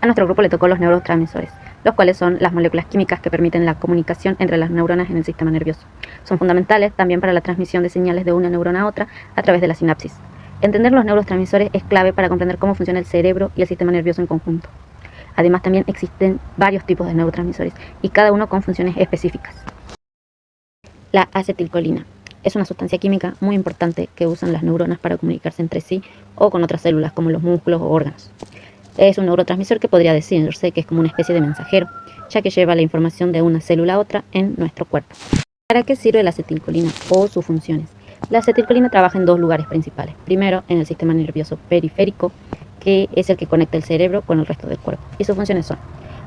A nuestro grupo le tocó los neurotransmisores, los cuales son las moléculas químicas que permiten la comunicación entre las neuronas en el sistema nervioso. Son fundamentales también para la transmisión de señales de una neurona a otra a través de la sinapsis. Entender los neurotransmisores es clave para comprender cómo funciona el cerebro y el sistema nervioso en conjunto. Además, también existen varios tipos de neurotransmisores y cada uno con funciones específicas. La acetilcolina es una sustancia química muy importante que usan las neuronas para comunicarse entre sí o con otras células como los músculos o órganos. Es un neurotransmisor que podría decirse que es como una especie de mensajero, ya que lleva la información de una célula a otra en nuestro cuerpo. ¿Para qué sirve la acetilcolina o sus funciones? La acetilcolina trabaja en dos lugares principales. Primero, en el sistema nervioso periférico, que es el que conecta el cerebro con el resto del cuerpo. Y sus funciones son: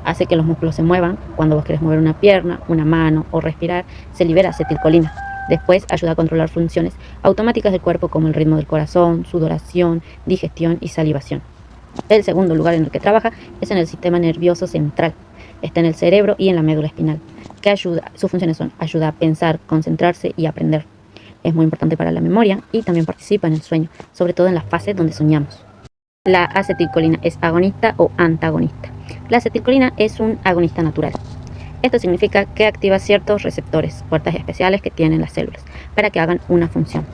hace que los músculos se muevan. Cuando vos querés mover una pierna, una mano o respirar, se libera acetilcolina. Después ayuda a controlar funciones automáticas del cuerpo como el ritmo del corazón, sudoración, digestión y salivación. El segundo lugar en el que trabaja es en el sistema nervioso central. Está en el cerebro y en la médula espinal. Sus funciones son: ayuda a pensar, concentrarse y aprender. Es muy importante para la memoria y también participa en el sueño, sobre todo en las fases donde soñamos. La acetilcolina es agonista o antagonista. La acetilcolina es un agonista natural. Esto significa que activa ciertos receptores, puertas especiales que tienen las células, para que hagan una función.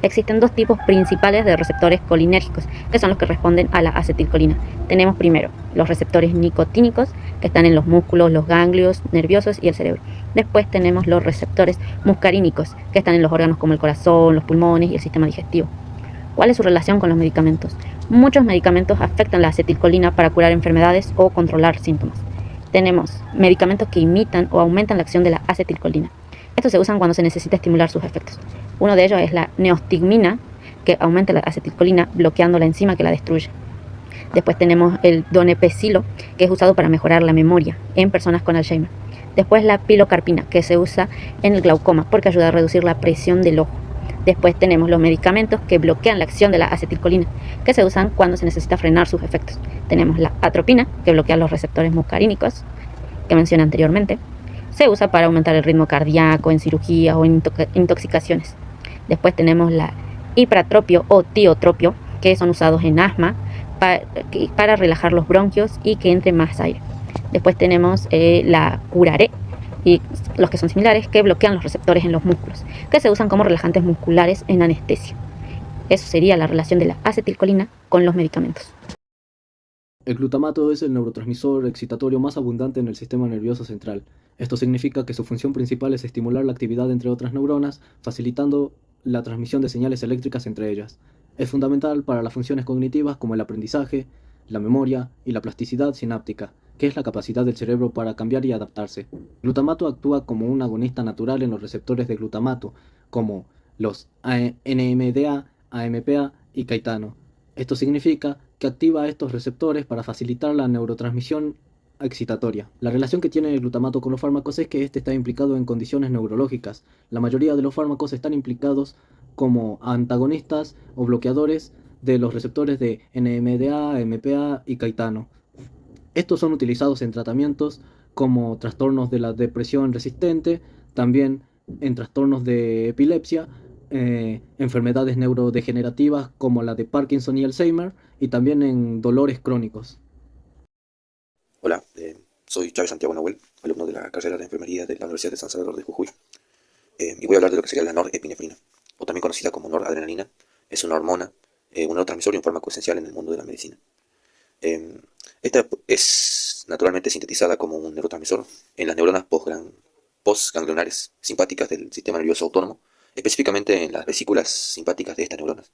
Existen dos tipos principales de receptores colinérgicos, que son los que responden a la acetilcolina. Tenemos primero los receptores nicotínicos, que están en los músculos, los ganglios nerviosos y el cerebro. Después tenemos los receptores muscarínicos, que están en los órganos como el corazón, los pulmones y el sistema digestivo. ¿Cuál es su relación con los medicamentos? Muchos medicamentos afectan la acetilcolina para curar enfermedades o controlar síntomas. Tenemos medicamentos que imitan o aumentan la acción de la acetilcolina. Estos se usan cuando se necesita estimular sus efectos. Uno de ellos es la neostigmina, que aumenta la acetilcolina bloqueando la enzima que la destruye. Después tenemos el donepezilo, que es usado para mejorar la memoria en personas con Alzheimer. Después la pilocarpina, que se usa en el glaucoma porque ayuda a reducir la presión del ojo. Después tenemos los medicamentos que bloquean la acción de la acetilcolina, que se usan cuando se necesita frenar sus efectos. Tenemos la atropina, que bloquea los receptores muscarínicos, que mencioné anteriormente. Se usa para aumentar el ritmo cardíaco en cirugías o en intoxicaciones. Después tenemos la hipratropio o tiotropio, que son usados en asma para relajar los bronquios y que entre más aire. Después tenemos la curare, y los que son similares, que bloquean los receptores en los músculos, que se usan como relajantes musculares en anestesia. Eso sería la relación de la acetilcolina con los medicamentos. El glutamato es el neurotransmisor excitatorio más abundante en el sistema nervioso central. Esto significa que su función principal es estimular la actividad entre otras neuronas, facilitando la transmisión de señales eléctricas entre ellas. Es fundamental para las funciones cognitivas como el aprendizaje, la memoria y la plasticidad sináptica, que es la capacidad del cerebro para cambiar y adaptarse. El glutamato actúa como un agonista natural en los receptores de glutamato, como los NMDA, AMPA y caetano. Esto significa que activa estos receptores para facilitar la neurotransmisión excitatoria. La relación que tiene el glutamato con los fármacos es que este está implicado en condiciones neurológicas. La mayoría de los fármacos están implicados como antagonistas o bloqueadores de los receptores de NMDA, MPA y caetano. Estos son utilizados en tratamientos como trastornos de la depresión resistente, también en trastornos de epilepsia, enfermedades neurodegenerativas como la de Parkinson y Alzheimer, y también en dolores crónicos. Hola, soy Chávez Santiago Nahuel, alumno de la carrera de Enfermería de la Universidad de San Salvador de Jujuy, y voy a hablar de lo que sería la norepinefrina, o también conocida como noradrenalina. Es una hormona, un neurotransmisor y un fármaco esencial en el mundo de la medicina. Esta es naturalmente sintetizada como un neurotransmisor en las neuronas postganglionares simpáticas del sistema nervioso autónomo, específicamente en las vesículas simpáticas de estas neuronas.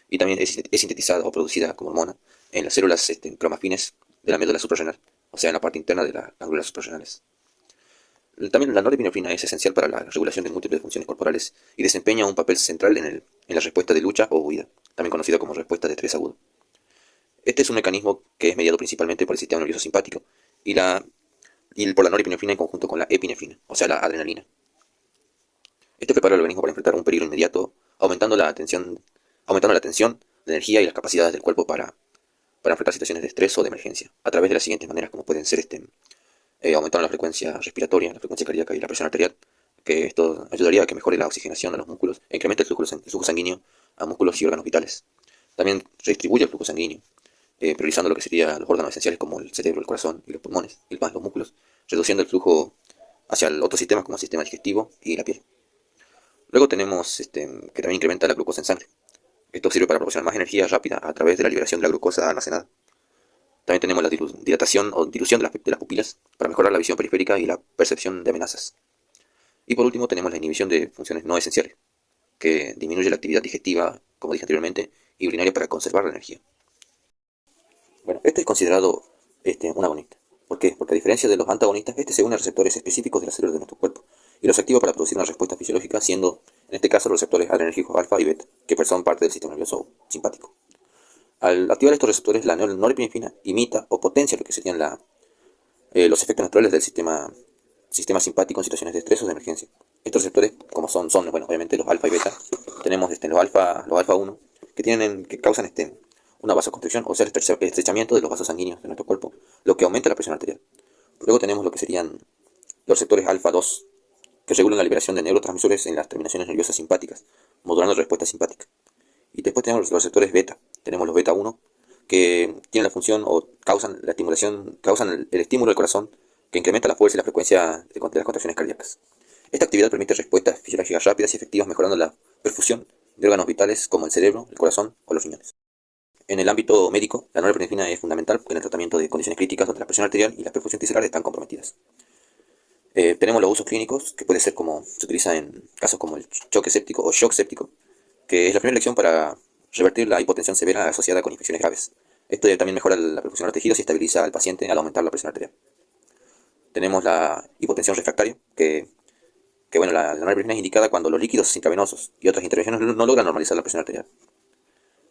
Y también es sintetizada o producida como hormona en las células cromafines de la médula suprarrenal, o sea, en la parte interna de las glándulas suprarrenales. También la norepinefrina es esencial para la regulación de múltiples funciones corporales y desempeña un papel central en la respuesta de lucha o huida, también conocida como respuesta de estrés agudo. Este es un mecanismo que es mediado principalmente por el sistema nervioso simpático y por la norepinefrina en conjunto con la epinefrina, o sea, la adrenalina. Este prepara al organismo para enfrentar un peligro inmediato, aumentando la tensión, la energía y las capacidades del cuerpo para enfrentar situaciones de estrés o de emergencia, a través de las siguientes maneras, como pueden ser aumentando la frecuencia respiratoria, la frecuencia cardíaca y la presión arterial, que esto ayudaría a que mejore la oxigenación a los músculos e incremente el flujo sanguíneo a músculos y órganos vitales. También redistribuye el flujo sanguíneo priorizando lo que serían los órganos esenciales como el cerebro, el corazón y los pulmones, y más los músculos, reduciendo el flujo hacia el otro sistema como el sistema digestivo y la piel. Luego tenemos que también incrementa la glucosa en sangre. Esto sirve para proporcionar más energía rápida a través de la liberación de la glucosa almacenada. También tenemos la dilatación o dilución de las pupilas para mejorar la visión periférica y la percepción de amenazas. Y por último tenemos la inhibición de funciones no esenciales, que disminuye la actividad digestiva, como dije anteriormente, y urinaria para conservar la energía. Bueno, este es considerado un agonista. ¿Por qué? Porque a diferencia de los antagonistas, este se une a receptores específicos de las células de nuestro cuerpo y los activa para producir una respuesta fisiológica, siendo, en este caso, los receptores adrenérgicos alfa y beta, que son parte del sistema nervioso simpático. Al activar estos receptores, la norepinefrina imita o potencia lo que serían los efectos naturales del sistema simpático en situaciones de estrés o de emergencia. Estos receptores, como son bueno, obviamente los alfa y beta, tenemos los alfa 1, que causan una vasoconstricción, o sea, el estrechamiento de los vasos sanguíneos de nuestro cuerpo, lo que aumenta la presión arterial. Luego tenemos lo que serían los receptores alfa 2, que regulan la liberación de neurotransmisores en las terminaciones nerviosas simpáticas, modulando la respuesta simpática. Y después tenemos los receptores beta. Tenemos los beta 1, que tienen la función o causan el estímulo del corazón, que incrementa la fuerza y la frecuencia de las contracciones cardíacas. Esta actividad permite respuestas fisiológicas rápidas y efectivas, mejorando la perfusión de órganos vitales como el cerebro, el corazón o los riñones. En el ámbito médico, la norepinefrina es fundamental en el tratamiento de condiciones críticas donde la presión arterial y la perfusión tisular están comprometidas. Tenemos los usos clínicos, que puede ser como se utiliza en casos como el choque séptico o shock séptico, que es la primera elección para revertir la hipotensión severa asociada con infecciones graves. Esto también mejora la perfusión a los tejidos y estabiliza al paciente al aumentar la presión arterial. Tenemos la hipotensión refractaria, que bueno, la norepinefrina es indicada cuando los líquidos intravenosos y otras intervenciones no logran normalizar la presión arterial.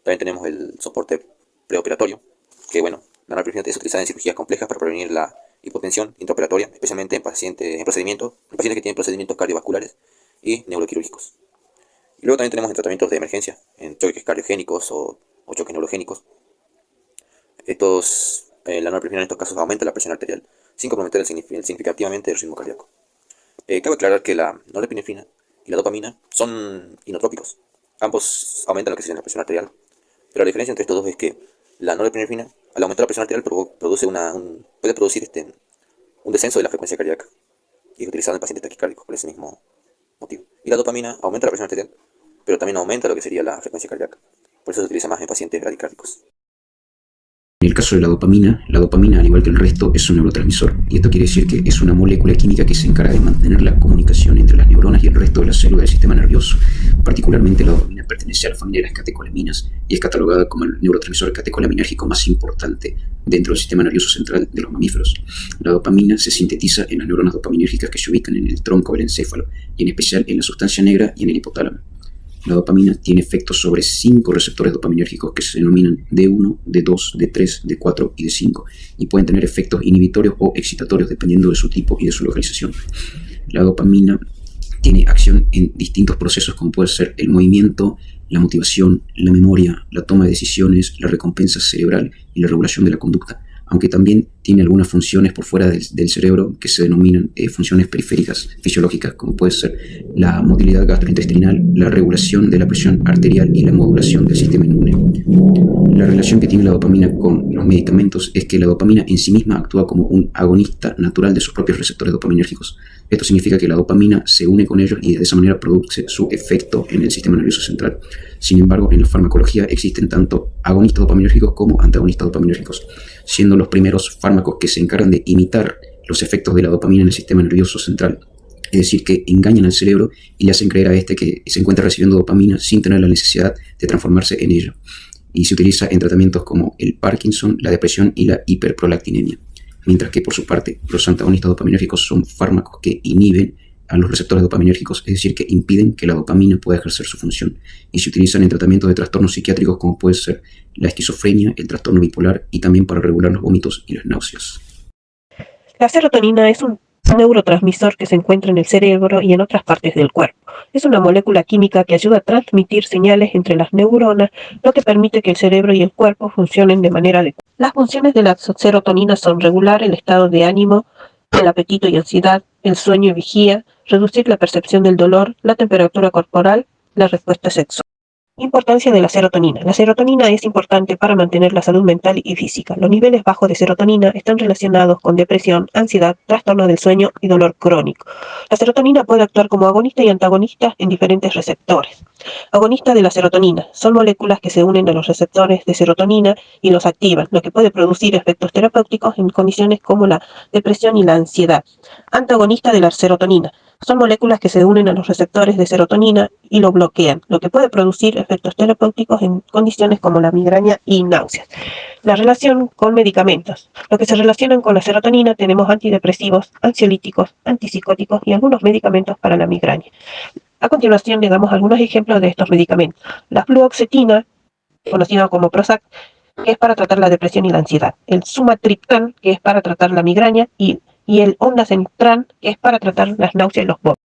También tenemos el soporte preoperatorio, que bueno, la norepinefrina es utilizada en cirugías complejas para prevenir la hipotensión intraoperatoria, especialmente en pacientes que tienen procedimientos cardiovasculares y neuroquirúrgicos. Y luego también tenemos en tratamientos de emergencia, en choques cardiogénicos o choques neurogénicos. La norepinefrina en estos casos aumenta la presión arterial, sin comprometer significativamente el ritmo cardíaco. Cabe aclarar que la norepinefrina y la dopamina son inotrópicos. Ambos aumentan lo que sería la presión arterial, pero la diferencia entre estos dos es que la norepinefrina, al aumentar la presión arterial, puede producir un descenso de la frecuencia cardíaca, y es utilizado en pacientes taquicárdicos por ese mismo motivo. Y la dopamina aumenta la presión arterial, pero también aumenta lo que sería la frecuencia cardíaca. Por eso se utiliza más en pacientes bradicárdicos. En el caso de la dopamina, al igual que el resto, es un neurotransmisor, y esto quiere decir que es una molécula química que se encarga de mantener la comunicación entre las neuronas y el resto de las células del sistema nervioso. Particularmente la dopamina pertenece a la familia de las catecolaminas y es catalogada como el neurotransmisor catecolaminérgico más importante dentro del sistema nervioso central de los mamíferos. La dopamina se sintetiza en las neuronas dopaminérgicas que se ubican en el tronco del encéfalo, y en especial en la sustancia negra y en el hipotálamo. La dopamina tiene efectos sobre 5 receptores dopaminérgicos que se denominan D1, D2, D3, D4 y D5, y pueden tener efectos inhibitorios o excitatorios dependiendo de su tipo y de su localización. La dopamina tiene acción en distintos procesos como puede ser el movimiento, la motivación, la memoria, la toma de decisiones, la recompensa cerebral y la regulación de la conducta, aunque también tiene algunas funciones por fuera del cerebro que se denominan funciones periféricas fisiológicas, como puede ser la motilidad gastrointestinal, la regulación de la presión arterial y la modulación del sistema inmune. La relación que tiene la dopamina con los medicamentos es que la dopamina en sí misma actúa como un agonista natural de sus propios receptores dopaminérgicos. Esto significa que la dopamina se une con ellos y de esa manera produce su efecto en el sistema nervioso central. Sin embargo, en la farmacología existen tanto agonistas dopaminérgicos como antagonistas dopaminérgicos, siendo los primeros fármacos que se encargan de imitar los efectos de la dopamina en el sistema nervioso central, es decir, que engañan al cerebro y le hacen creer a que se encuentra recibiendo dopamina sin tener la necesidad de transformarse en ella. Y se utiliza en tratamientos como el Parkinson, la depresión y la hiperprolactinemia. Mientras que, por su parte, los antagonistas dopaminérgicos son fármacos que inhiben a los receptores dopaminérgicos, es decir, que impiden que la dopamina pueda ejercer su función, y se utilizan en tratamientos de trastornos psiquiátricos como puede ser la esquizofrenia, el trastorno bipolar y también para regular los vómitos y las náuseas. La serotonina es un neurotransmisor que se encuentra en el cerebro y en otras partes del cuerpo. Es una molécula química que ayuda a transmitir señales entre las neuronas, lo que permite que el cerebro y el cuerpo funcionen de manera adecuada. Las funciones de la serotonina son regular el estado de ánimo, el apetito y ansiedad, el sueño y vigía, reducir la percepción del dolor, la temperatura corporal, la respuesta sexual. Importancia de la serotonina. La serotonina es importante para mantener la salud mental y física. Los niveles bajos de serotonina están relacionados con depresión, ansiedad, trastorno del sueño y dolor crónico. La serotonina puede actuar como agonista y antagonista en diferentes receptores. Agonista de la serotonina. Son moléculas que se unen a los receptores de serotonina y los activan, lo que puede producir efectos terapéuticos en condiciones como la depresión y la ansiedad. Antagonista de la serotonina. Son moléculas que se unen a los receptores de serotonina y lo bloquean, lo que puede producir efectos terapéuticos en condiciones como la migraña y náuseas. La relación con medicamentos. Lo que se relacionan con la serotonina tenemos antidepresivos, ansiolíticos, antipsicóticos y algunos medicamentos para la migraña. A continuación le damos algunos ejemplos de estos medicamentos. La fluoxetina, conocida como Prozac, que es para tratar la depresión y la ansiedad. El sumatriptan, que es para tratar la migraña, y el ondansetron, que es para tratar las náuseas y los vómitos.